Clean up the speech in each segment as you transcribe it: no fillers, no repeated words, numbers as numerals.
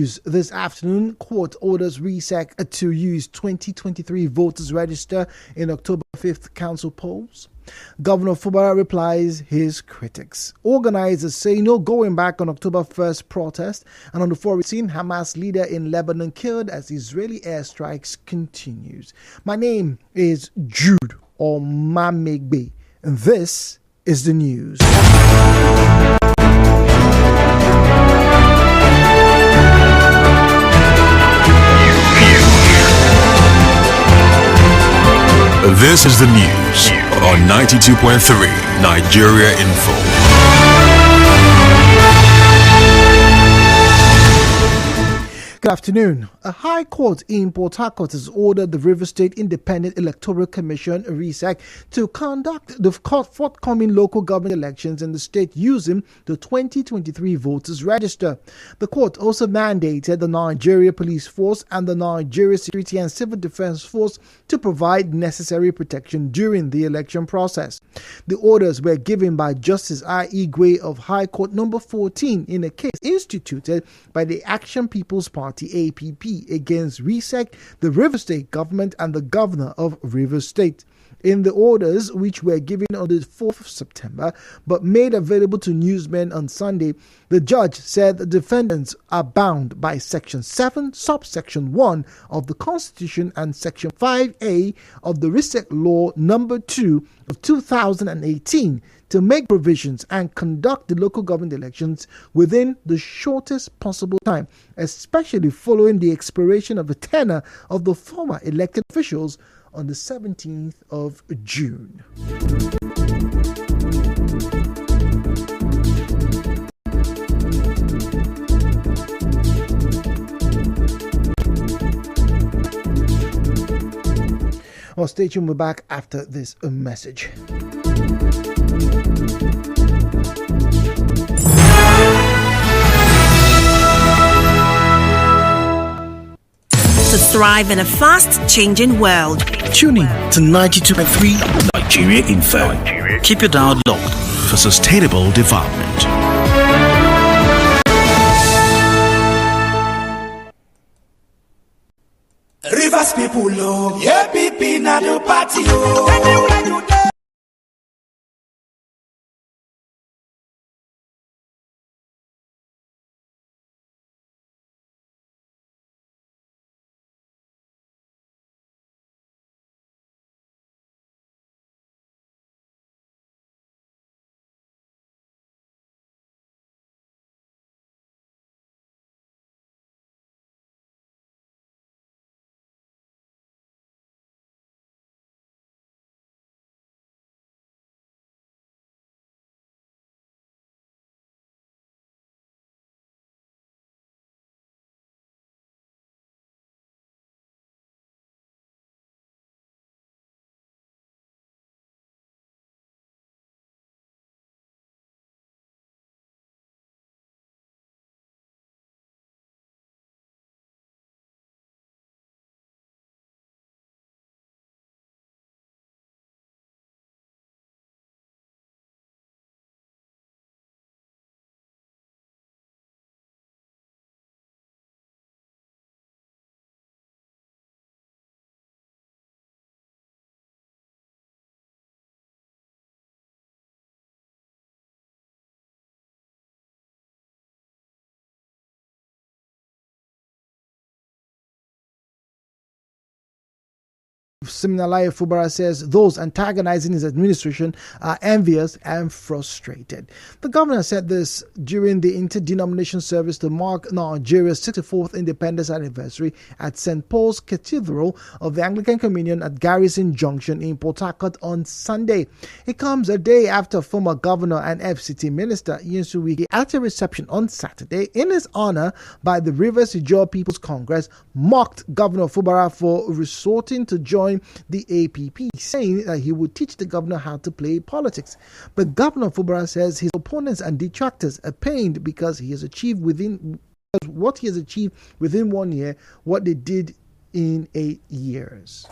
news this afternoon. Court orders RESEC to use 2023 voters register in October 5th council polls. Governor Fubara replies his critics. Organizers say no going back on October 1st protest. And on the foreign scene, Hamas leader in Lebanon killed as Israeli airstrikes continues. My name is Jude Omamegbe, and this is the news. This is the news on 92.3 Nigeria Info. Good afternoon. A high court in Port Harcourt has ordered the River State Independent Electoral Commission, RESEC, to conduct the forthcoming local government elections in the state using the 2023 voters register. The court also mandated the Nigeria Police Force and the Nigeria Security and Civil Defense Force to provide necessary protection during the election process. The orders were given by Justice I. Igwe of High Court Number 14 in a case instituted by the Action People's Party APP against RESEC, the River State government, and the governor of River State. In the orders, which were given on the 4th of September but made available to newsmen on Sunday, the judge said the defendants are bound by Section 7, subsection 1 of the Constitution and Section 5A of the RESEC Law Number 2 of 2018 to make provisions and conduct the local government elections within the shortest possible time, especially following the expiration of the tenure of the former elected officials on the 17th of June. Well, stay tuned. We're back after this message. To thrive in a fast-changing world. Tune in to 92.3 Nigeria Info. Keep your dial locked for sustainable development. Rivers people love, yeah, people na the party, oh. Siminalayi Fubara says those antagonizing his administration are envious and frustrated. The governor said this during the interdenomination service to mark Nigeria's 64th independence anniversary at St. Paul's Cathedral of the Anglican Communion at Garrison Junction in Port Harcourt on Sunday. It comes a day after former governor and FCT minister Ian Suwiki, at a reception on Saturday in his honor by the Rivers Ijaw People's Congress, mocked Governor Fubara for resorting to join the APP, saying that he would teach the governor how to play politics. But Governor Fubara says his opponents and detractors are pained because he has achieved within 1 year what they did in 8 years.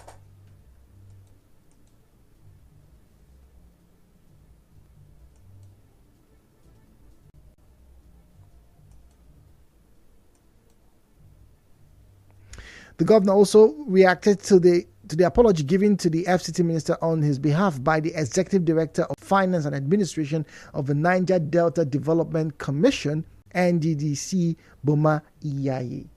The governor also reacted to the apology given to the FCT minister on his behalf by the Executive Director of Finance and Administration of the Niger Delta Development Commission, NDDC, Boma Iyaye.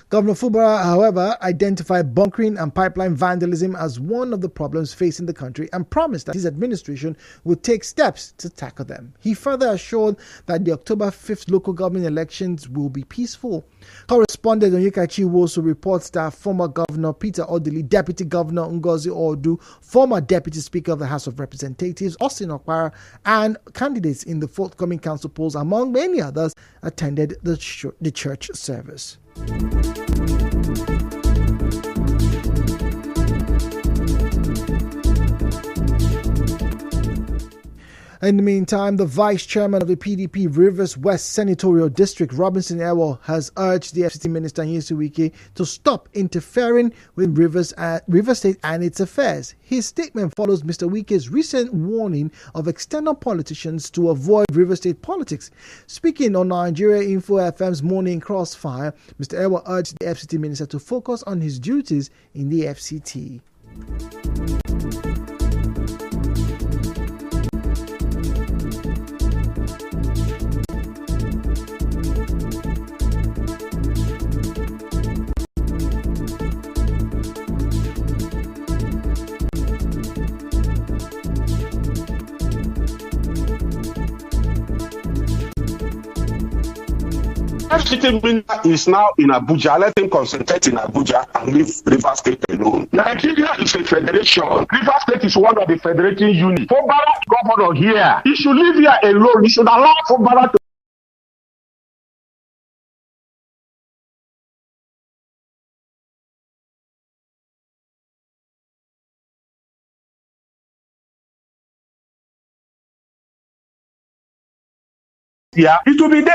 Governor Fubara, however, identified bunkering and pipeline vandalism as one of the problems facing the country and promised that his administration would take steps to tackle them. He further assured that the October 5th local government elections will be peaceful. Correspondent Onyekachi Wosu reports that former Governor Peter Odili, Deputy Governor Ngozi Odu, former Deputy Speaker of the House of Representatives Austin Okpara, and candidates in the forthcoming council polls, among many others, attended the church service. In the meantime, the vice chairman of the PDP Rivers West Senatorial District, Robinson Ewo, has urged the FCT minister Nyesom Wike to stop interfering with Rivers State and its affairs. His statement follows Mr. Wike's recent warning of external politicians to avoid Rivers State politics. Speaking on Nigeria Info FM's Morning Crossfire, Mr. Ewo urged the FCT minister to focus on his duties in the FCT. FCT minister is now in Abuja. Let him concentrate in Abuja and leave Rivers State alone. Nigeria is a federation. Rivers State is one of the federating units. Fubara governor here. He should leave here alone. He should allow Fubara to. Yeah, it will be there.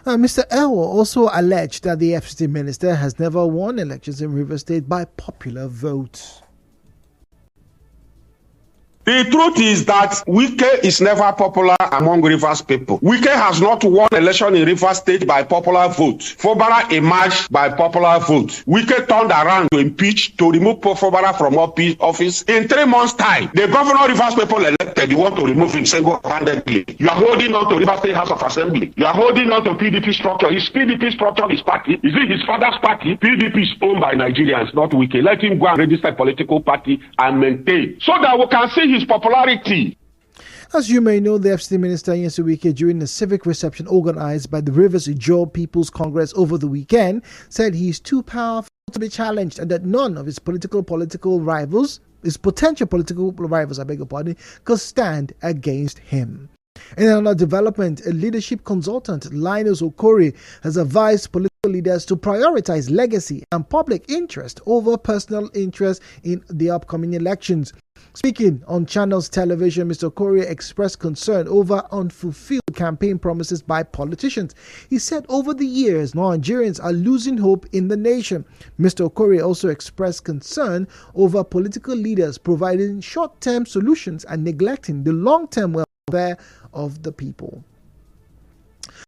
Mr. Ewo also alleged that the FCT minister has never won elections in Rivers State by popular vote. The truth is that Wike is never popular among Rivers people. Wike has not won election in Rivers State by popular vote. Fubara emerged by popular vote. Wike turned around to impeach, to remove Fubara from office. In 3 months' time, the governor Rivers people elected, you want to remove him single-handedly. You are holding on to Rivers State House of Assembly. You are holding on to PDP structure. Is PDP structure his party? Is it his father's party? PDP is owned by Nigerians, not Wike. Let him go and register a political party and maintain, so that we can see his popularity. As you may know, the FCT minister Nyesom Wike, during a civic reception organized by the Rivers Ijaw People's Congress over the weekend, said he is too powerful to be challenged and that none of his potential political rivals, could stand against him. In another development, a leadership consultant, Linus Okori, has advised political leaders to prioritize legacy and public interest over personal interest in the upcoming elections. Speaking on Channels Television, Mr. Okori expressed concern over unfulfilled campaign promises by politicians. He said over the years, Nigerians are losing hope in the nation. Mr. Okori also expressed concern over political leaders providing short-term solutions and neglecting the long-term welfare of the people.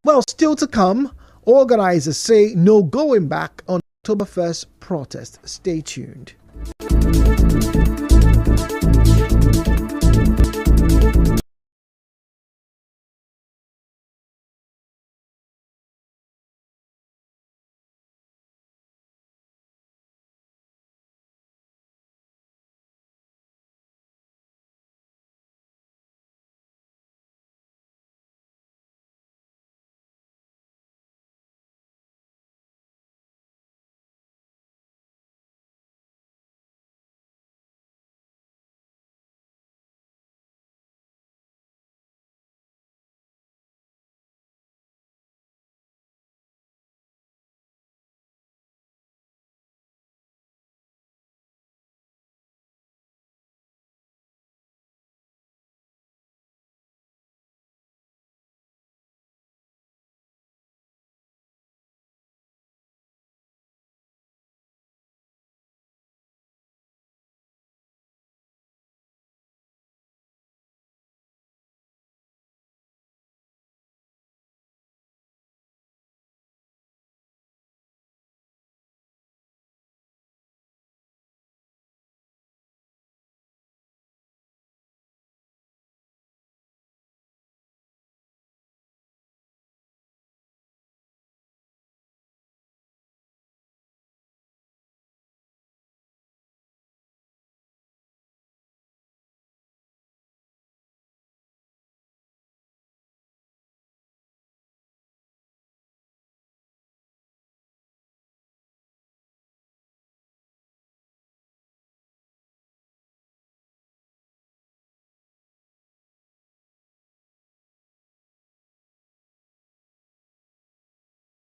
Well, still to come, organizers say no going back on October 1st protest. Stay tuned.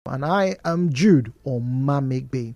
And I am Jude Omamigbe.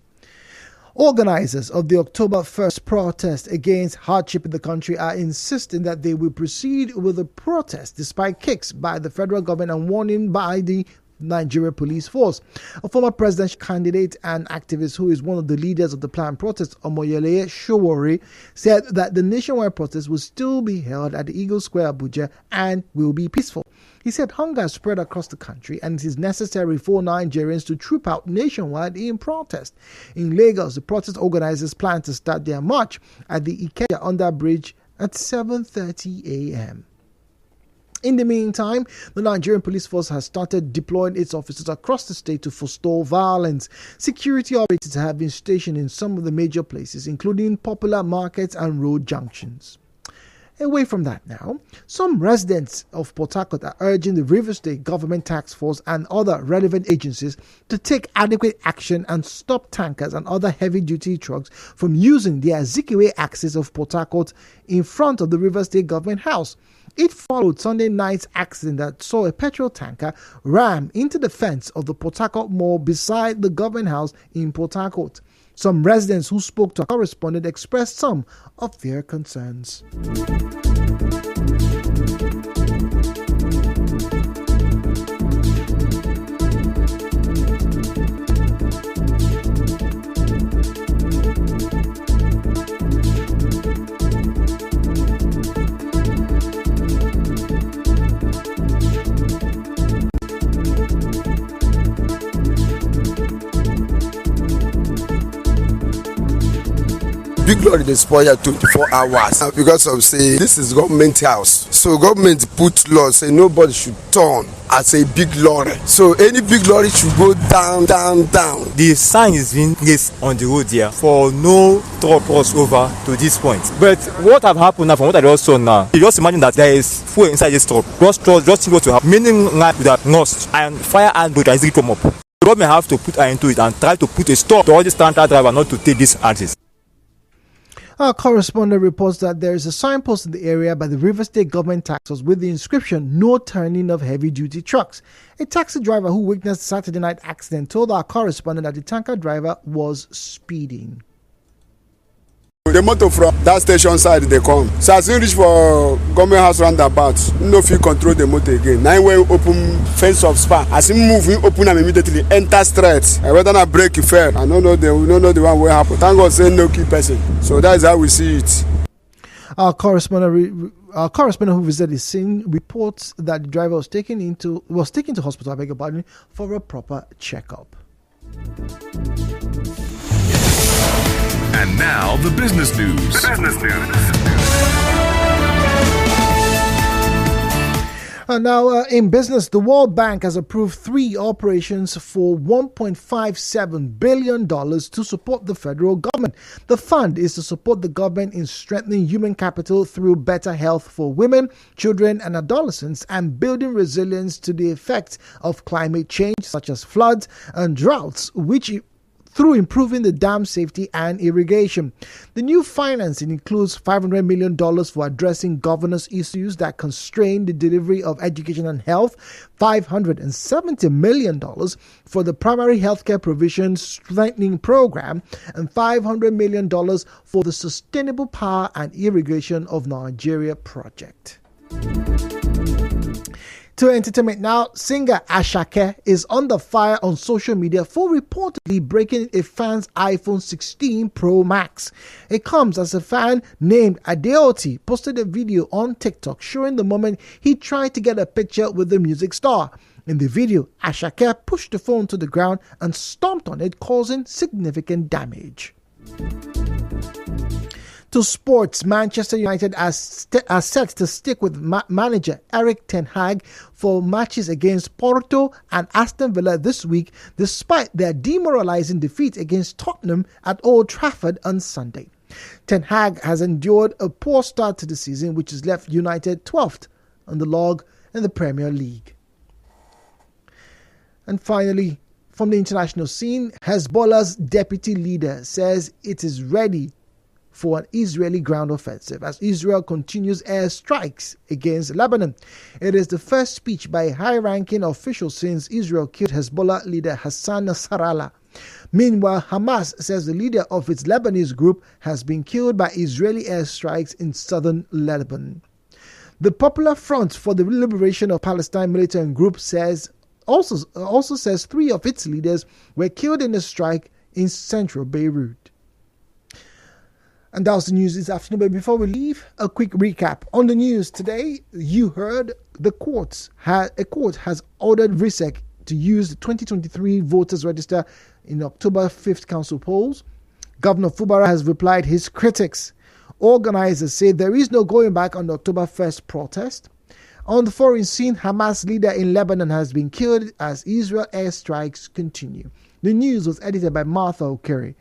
Organizers of the October 1st protest against hardship in the country are insisting that they will proceed with the protest despite kicks by the federal government and warning by the Nigeria police force. A former presidential candidate and activist who is one of the leaders of the planned protest, Omoyele Sowore, said that the nationwide protest will still be held at the Eagle Square, Abuja, and will be peaceful. He said hunger has spread across the country and it is necessary for Nigerians to troop out nationwide in protest. In Lagos, the protest organizers plan to start their march at the Ikeja under bridge at 7:30 a.m. In the meantime, the Nigerian police force has started deploying its officers across the state to forestall violence. Security operatives have been stationed in some of the major places, including popular markets and road junctions. Away from that now, some residents of Port Harcourt are urging the Rivers State Government Task Force and other relevant agencies to take adequate action and stop tankers and other heavy-duty trucks from using the Azikiwe axis of Port Harcourt in front of the Rivers State Government House. It followed Sunday night's accident that saw a petrol tanker ram into the fence of the Port Harcourt Mall beside the Government House in Port Harcourt. Some residents who spoke to a correspondent expressed some of their concerns. Big lorry dey spoil 24 hours because of say this is government house, so government put law say nobody should turn as a big lorry, so any big lorry should go down. The sign is being placed on the road here for no truck crossover to this point, but what have happened now from what I just saw now, you just imagine that there is fuel inside this truck, just think what to happen, meaning life would have lost and fire and boat has come up. The government have to put eye into it and try to put a stop to all these tanker drivers not to take this axis. Our correspondent reports that there is a signpost in the area by the River State Government Task Force with the inscription, "No turning of heavy-duty trucks." A taxi driver who witnessed the Saturday night accident told our correspondent that the tanker driver was speeding. The motor from that station side they come, so as he reach for government house roundabout, no fit control the motor again. Now when open fence of spa, as he move, he open am immediately, enter straight. And whether na break he fail, I don't know the one wey happen. Thank God say no key person. So that is how we see it. Our correspondent who visited the scene reports that the driver was taken to hospital, I beg your pardon, for a proper checkup. And now the business news. And now in business, the World Bank has approved 3 operations for $1.57 billion to support the federal government. The fund is to support the government in strengthening human capital through better health for women, children and adolescents and building resilience to the effects of climate change such as floods and droughts, through improving the dam safety and irrigation. The new financing includes $500 million for addressing governance issues that constrain the delivery of education and health, $570 million for the primary healthcare provision strengthening program, and $500 million for the Sustainable Power and Irrigation of Nigeria project. To entertainment now, singer Asake is under fire on social media for reportedly breaking a fan's iPhone 16 Pro Max. It comes as a fan named Adeoti posted a video on TikTok showing the moment he tried to get a picture with the music star. In the video, Asake pushed the phone to the ground and stomped on it, causing significant damage. To sports, Manchester United are set to stick with manager Erik ten Hag for matches against Porto and Aston Villa this week, despite their demoralizing defeat against Tottenham at Old Trafford on Sunday. Ten Hag has endured a poor start to the season, which has left United 12th on the log in the Premier League. And finally, from the international scene, Hezbollah's deputy leader says it is ready for an Israeli ground offensive as Israel continues air strikes against Lebanon. It is the first speech by a high-ranking official since Israel killed Hezbollah leader Hassan Nasrallah. Meanwhile, Hamas says the leader of its Lebanese group has been killed by Israeli airstrikes in southern Lebanon. The Popular Front for the Liberation of Palestine militant group also says 3 of its leaders were killed in a strike in central Beirut. And that was the news this afternoon. But before we leave, a quick recap. On the news today, you heard a court has ordered RISEC to use the 2023 voters register in October 5th council polls. Governor Fubara has replied his critics. Organizers say there is no going back on the October 1st protest. On the foreign scene, Hamas leader in Lebanon has been killed as Israel airstrikes continue. The news was edited by Martha O'Kerry.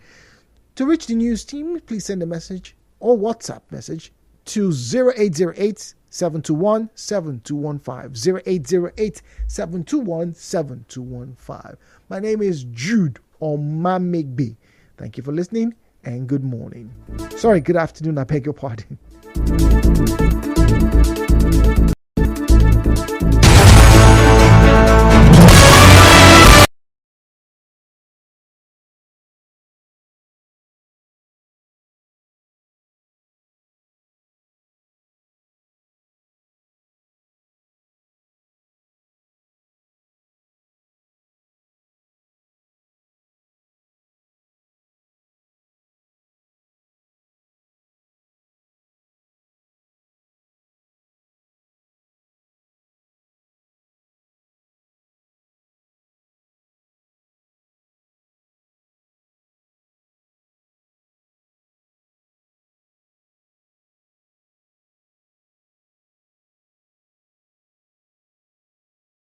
To reach the news team, please send a message or WhatsApp message to 0808 721 7215. 0808 721 7215. My name is Jude Omamigbe. Thank you for listening and good morning. Sorry, good afternoon. I beg your pardon.